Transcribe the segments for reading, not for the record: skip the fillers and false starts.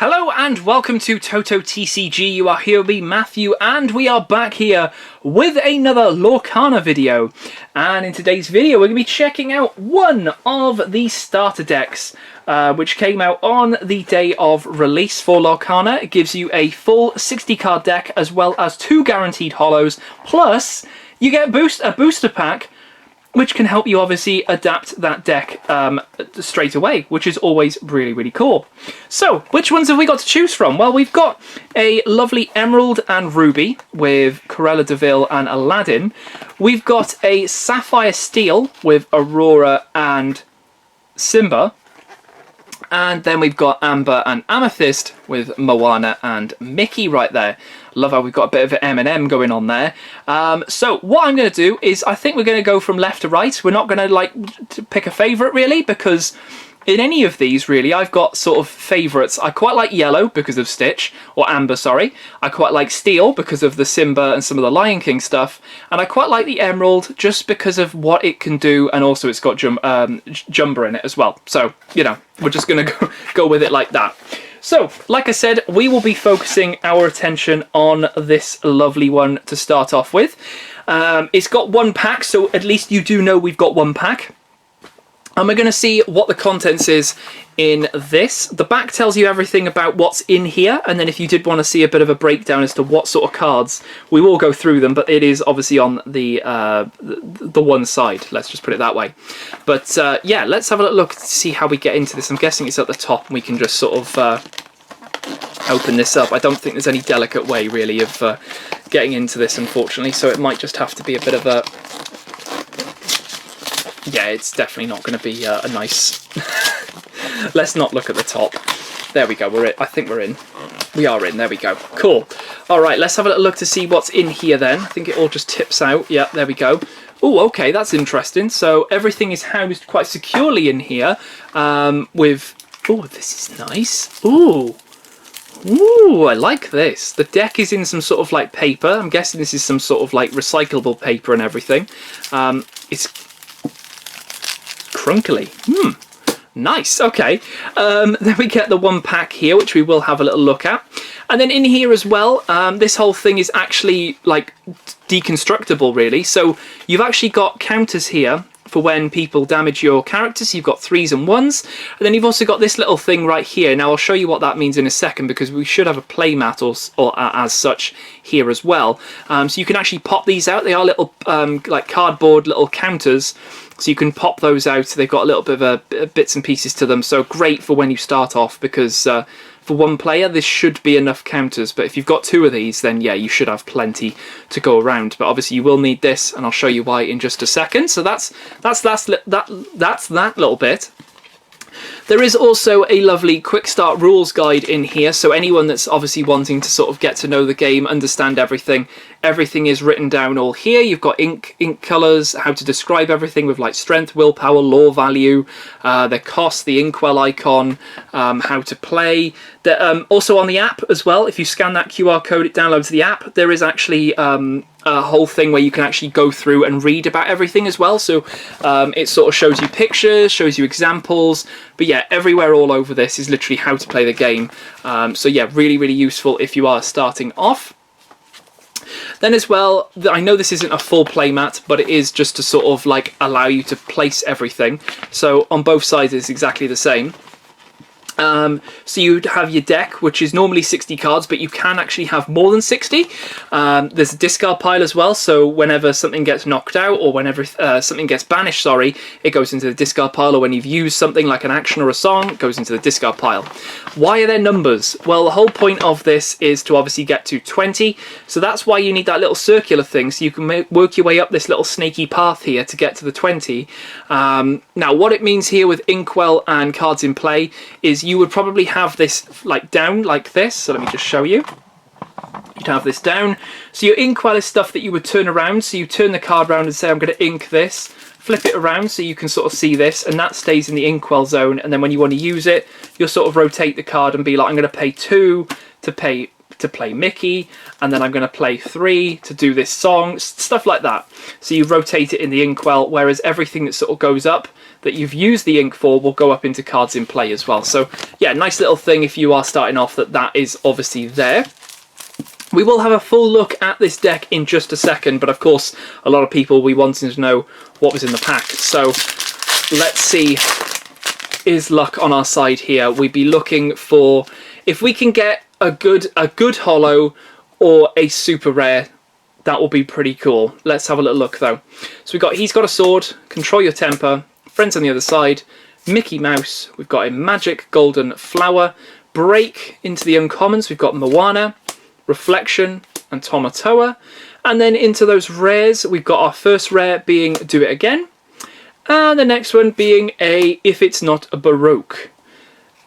Hello and welcome to TotoTCG. You are here with me, Matthew, and we are back here with another Lorcana video. And in today's video, we're going to be checking out one of the starter decks, which came out on the day of release for Lorcana. It gives you a full 60 card deck as well as 2 guaranteed holos, plus you get a booster pack which can help you obviously adapt that deck straight away, which is always really, really cool. So, which ones have we got to choose from? Well, we've got a lovely Emerald and Ruby with Cruella Deville and Aladdin. We've got a Sapphire Steel with Aurora and Simba. And then we've got Amber and Amethyst with Moana and Mickey right there. Love how we've got a bit of an M&M going on there. So what I'm going to do is I think we're going to go from left to right. We're not going to pick a favourite really, because in any of these really I've got sort of favourites. I quite like yellow because of Stitch, or Amber, sorry. I quite like steel because of the Simba and some of the Lion King stuff. And I quite like the emerald just because of what it can do, and also it's got Jumba in it as well. So, you know, we're just going to go with it like that. So, like I said, we will be focusing our attention on this lovely one to start off with. It's got one pack, so at least you do know we've got one pack. And we're going to see what the contents is in this. The back tells you everything about what's in here, and then if you did want to see a bit of a breakdown as to what sort of cards, we will go through them, but it is obviously on the one side, let's just put it that way. But yeah, let's have a look to see how we get into this. I'm guessing it's at the top, and we can just sort of open this up. I don't think there's any delicate way really of getting into this, unfortunately, so it might just have to be a bit of a... Yeah, it's definitely not going to be a nice... Let's not look at the top. There we go, we're in. I think we're in. We are in, there we go. Cool. Alright, let's have a little look to see what's in here then. I think it all just tips out. Yeah, there we go. Oh, okay, that's interesting. So everything is housed quite securely in here with... Oh, this is nice. Ooh. Ooh, I like this. The deck is in some sort of like paper. I'm guessing this is some sort of like recyclable paper and everything. It's crunkly. Nice. Okay. Then we get the one pack here, which we will have a little look at. And then in here as well, this whole thing is actually like deconstructible really. So you've actually got counters here for when people damage your characters. You've got 3s and 1s, and then you've also got this little thing right here. Now I'll show you what that means in a second, because we should have a playmat or as such here as well. So you can actually pop these out. They are little like cardboard little counters, so you can pop those out. They've got a little bit of bits and pieces to them, so great for when you start off, because for one player this should be enough counters, but if you've got 2 of these, then yeah, you should have plenty to go around. But obviously you will need this, and I'll show you why in just a second. So that's that little bit. There is also a lovely quick start rules guide in here, so anyone that's obviously wanting to sort of get to know the game, understand everything is written down all here. You've got ink colours, how to describe everything with like strength, willpower, lore value, their cost, the inkwell icon, how to play. Also on the app as well, if you scan that QR code, it downloads the app. There is actually a whole thing where you can actually go through and read about everything as well. So it sort of shows you pictures, shows you examples, but yeah, everywhere all over this is literally how to play the game. So yeah, really, really useful if you are starting off. Then as well, I know this isn't a full playmat, but it is just to sort of like allow you to place everything. So on both sides it's exactly the same. So you'd have your deck, which is normally 60 cards, but you can actually have more than 60. There's a discard pile as well, so whenever something gets knocked out, or whenever something gets banished, sorry, it goes into the discard pile, or when you've used something like an action or a song, it goes into the discard pile. Why are there numbers? Well, the whole point of this is to obviously get to 20, so that's why you need that little circular thing, so you can work your way up this little snaky path here to get to the 20. Now, what it means here with Inkwell and cards in play is you would probably have this like down like this. So let me just show you. You'd have this down. So your inkwell is stuff that you would turn around. So you turn the card around and say, I'm going to ink this. Flip it around so you can sort of see this, and that stays in the inkwell zone. And then when you want to use it, you'll sort of rotate the card and be like, I'm going to pay 2 to pay to play Mickey, and then I'm going to play 3 to do this song, stuff like that. So you rotate it in the inkwell, whereas everything that sort of goes up that you've used the ink for will go up into cards in play as well. So yeah, nice little thing if you are starting off, that is obviously there. We will have a full look at this deck in just a second, but of course a lot of people, we wanted to know what was in the pack. So let's see, is luck on our side here? We'd be looking for, if we can get a good holo or a super rare, that will be pretty cool. Let's have a little look though. So he's got a sword, control your temper, friends on the other side, Mickey Mouse, we've got a magic golden flower, break into the uncommons, we've got Moana, reflection and Tomatoa, and then into those rares we've got our first rare being Do It Again, and the next one being a If It's Not a Baroque,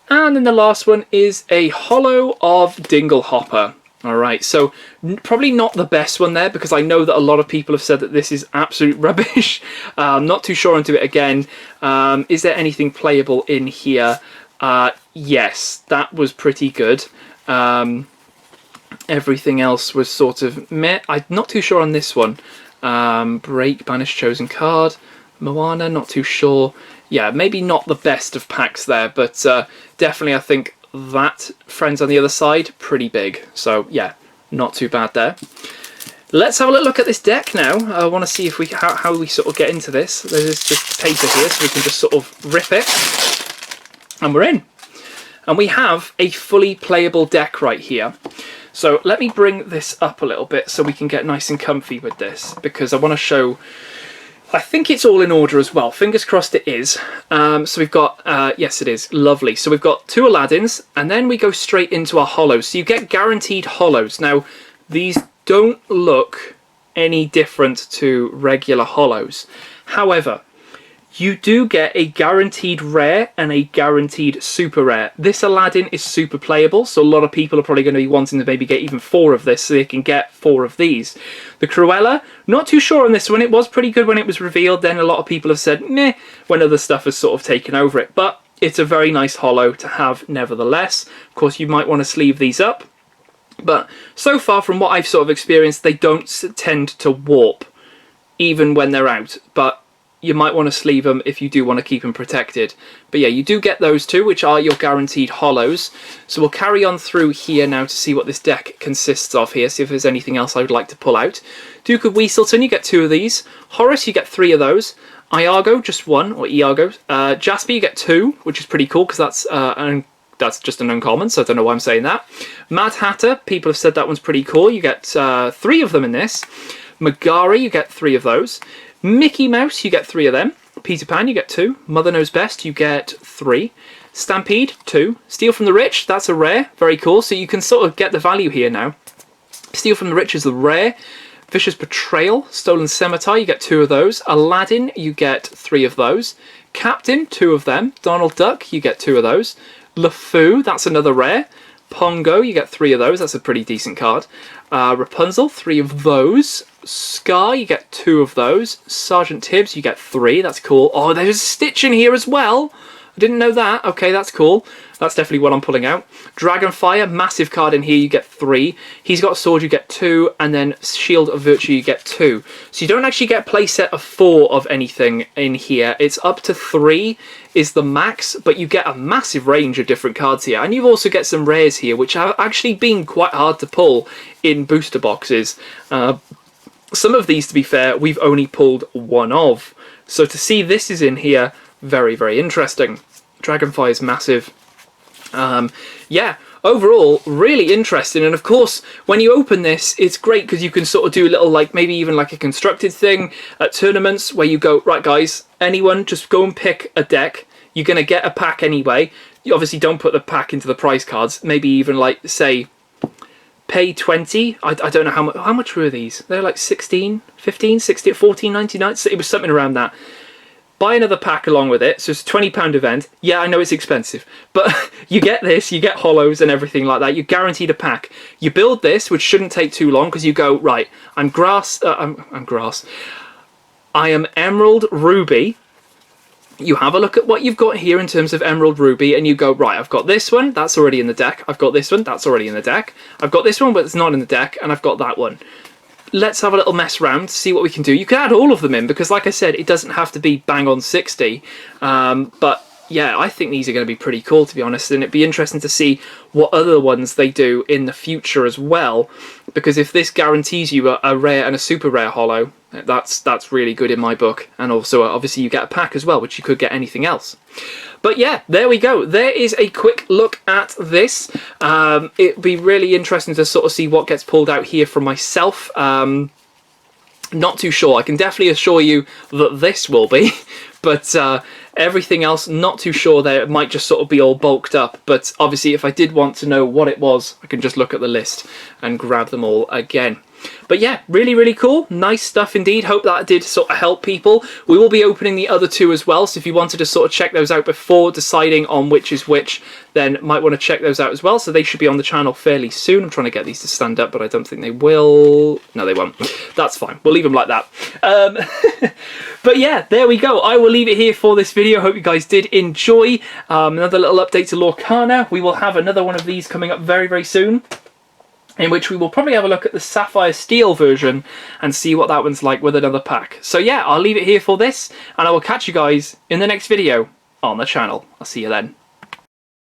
and then the last one is a holo of Dingle Hopper. Alright, so probably not the best one there, because I know that a lot of people have said that this is absolute rubbish. I'm not too sure on Do It Again. Is there anything playable in here? Yes, that was pretty good. Everything else was sort of meh. I'm not too sure on this one. Break, banish chosen card. Moana, not too sure. Yeah, maybe not the best of packs there, but definitely I think that friends on the other side, pretty big. So yeah, not too bad there. Let's have a little look at this deck now. I want to see if we how we sort of get into this. There's just paper here, so we can just sort of rip it. And we're in. And we have a fully playable deck right here. So let me bring this up a little bit so we can get nice and comfy with this, because I want to show, I think it's all in order as well. Fingers crossed it is. So we've got, yes it is, lovely. So we've got 2 Aladdins, and then we go straight into our holos. So you get guaranteed holos. Now, these don't look any different to regular holos. However, you do get a guaranteed rare and a guaranteed super rare. This Aladdin is super playable, so a lot of people are probably going to be wanting to maybe get even 4 of this so they can get 4 of these. The Cruella, not too sure on this one. It was pretty good when it was revealed. Then a lot of people have said meh when other stuff has sort of taken over it. But it's a very nice holo to have nevertheless. Of course, you might want to sleeve these up. But so far from what I've sort of experienced, they don't tend to warp even when they're out. But you might want to sleeve them if you do want to keep them protected. But yeah, you do get those 2, which are your guaranteed holos. So we'll carry on through here now to see what this deck consists of here, see if there's anything else I would like to pull out. Duke of Weaselton, you get 2 of these. Horace, you get 3 of those. Iago, just 1, or Iago. Jasper, you get 2, which is pretty cool, because that's just an uncommon, so I don't know why I'm saying that. Mad Hatter, people have said that one's pretty cool. You get 3 of them in this. Megari, you get 3 of those. Mickey Mouse, you get 3 of them. Peter Pan, you get 2. Mother Knows Best, you get 3. Stampede, 2. Steal from the Rich, that's a rare. Very cool. So you can sort of get the value here now. Steal from the Rich is the rare. Vicious Betrayal, Stolen Scimitar, you get 2 of those. Aladdin, you get 3 of those. Captain, 2 of them. Donald Duck, you get 2 of those. LeFou, that's another rare. Pongo, you get 3 of those. That's a pretty decent card. Rapunzel, 3 of those. Scar, you get 2 of those. Sergeant Tibbs, you get 3. That's cool. Oh, there's a Stitch in here as well. I didn't know that. Okay, that's cool. That's definitely what I'm pulling out. Dragonfire, massive card in here. You get 3. He's got a sword, you get 2. And then Shield of Virtue, you get 2. So you don't actually get a playset of 4 of anything in here. It's up to 3 is the max, but you get a massive range of different cards here. And you also get some rares here, which have actually been quite hard to pull in booster boxes. Some of these, to be fair, we've only pulled 1 of. So to see this is in here, very, very interesting. Dragonfire is massive. Yeah, overall, really interesting. And of course, when you open this, it's great because you can sort of do a little, like, maybe even like a constructed thing at tournaments where you go, right, guys, anyone, just go and pick a deck. You're going to get a pack anyway. You obviously don't put the pack into the prize cards. Maybe even, like, say, pay 20. I don't know how much were these? They're like 16, 15, 16, 14.99. So it was something around that. Buy another pack along with it, so it's a £20 event. Yeah, I know it's expensive, but you get this, you get holos and everything like that. You're guaranteed a pack. You build this, which shouldn't take too long, because you go, right, I'm grass. I am Emerald Ruby. you have a look at what you've got here in terms of Emerald Ruby, and you go, right, I've got this one, that's already in the deck. I've got this one, that's already in the deck. I've got this one, but it's not in the deck, and I've got that one. Let's have a little mess around, see what we can do. You can add all of them in, because like I said, it doesn't have to be bang on 60. But yeah, I think these are going to be pretty cool, to be honest, and it'd be interesting to see what other ones they do in the future as well, because if this guarantees you a rare and a super rare holo, that's really good in my book. And also, obviously, you get a pack as well, which you could get anything else. But yeah, there we go. There is a quick look at this. It'd be really interesting to sort of see what gets pulled out here from myself. Not too sure. I can definitely assure you that this will be, but everything else, not too sure there. It might just sort of be all bulked up, but obviously if I did want to know what it was, I can just look at the list and grab them all again. But yeah, really, really cool. Nice stuff indeed. Hope that did sort of help people. We will be opening the other two as well, so if you wanted to sort of check those out before deciding on which is which, then might want to check those out as well. So they should be on the channel fairly soon. I'm trying to get these to stand up, but I don't think they will. No, they won't. That's fine. We'll leave them like that. But yeah, there we go. I will leave it here for this video. Hope you guys did enjoy. Another little update to Lorcana. We will have another one of these coming up very, very soon, in which we will probably have a look at the Sapphire Steel version and see what that one's like with another pack. So yeah, I'll leave it here for this, and I will catch you guys in the next video on the channel. I'll see you then.